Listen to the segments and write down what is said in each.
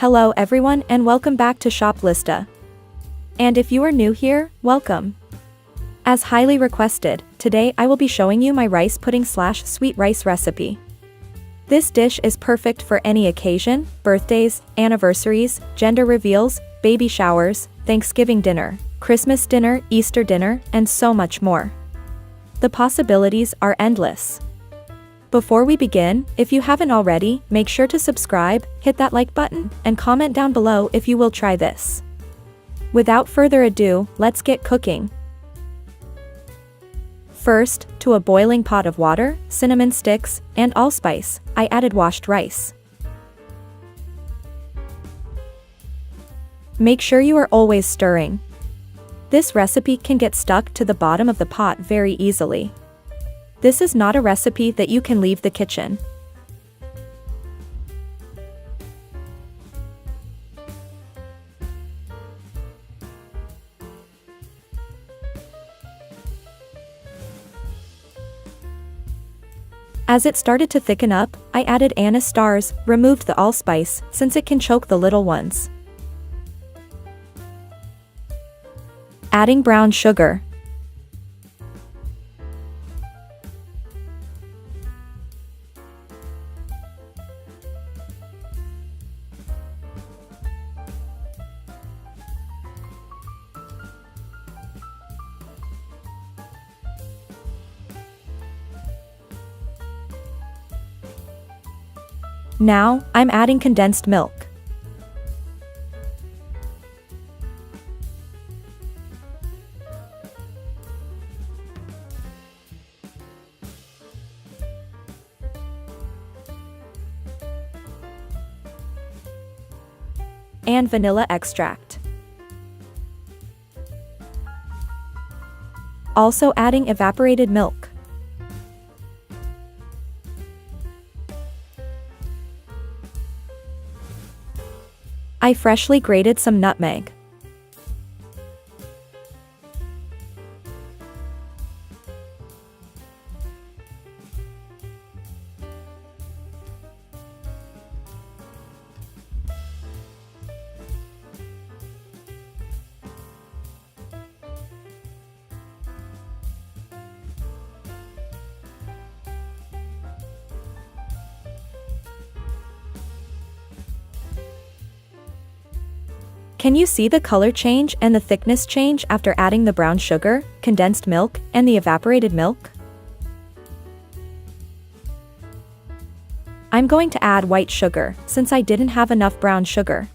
Hello everyone and welcome back to Shoplista. And if you are new here, welcome. As highly requested, today I will be showing you my rice pudding / sweet rice recipe. This dish is perfect for any occasion: birthdays, anniversaries, gender reveals, baby showers, Thanksgiving dinner, Christmas dinner, Easter dinner, and so much more. The possibilities are endless. Before we begin, if you haven't already, make sure to subscribe, hit that like button, and comment down below if you will try this. Without further ado, let's get cooking. First, to a boiling pot of water, cinnamon sticks, and allspice, I added washed rice. Make sure you are always stirring. This recipe can get stuck to the bottom of the pot very easily. This is not a recipe that you can leave the kitchen. As it started to thicken up, I added anise stars, removed the allspice, since it can choke the little ones. Adding brown sugar. Now, I'm adding condensed milk. And vanilla extract. Also adding evaporated milk. I freshly grated some nutmeg. Can you see the color change and the thickness change after adding the brown sugar, condensed milk, and the evaporated milk? I'm going to add white sugar, since I didn't have enough brown sugar.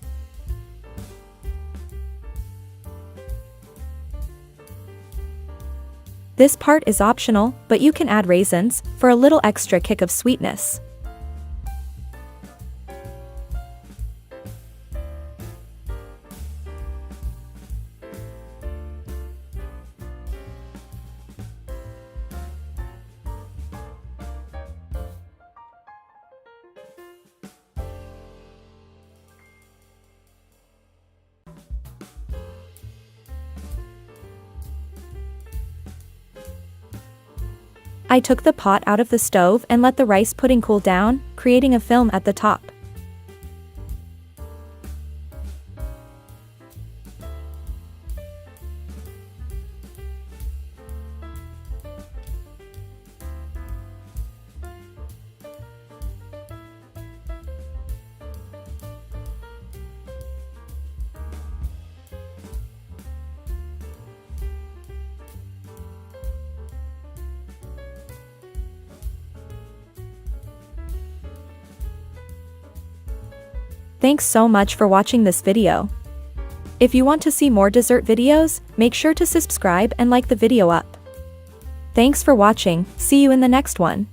This part is optional, but you can add raisins, for a little extra kick of sweetness. I took the pot out of the stove and let the rice pudding cool down, creating a film at the top. Thanks so much for watching this video. If you want to see more dessert videos, make sure to subscribe and like the video up. Thanks for watching, see you in the next one.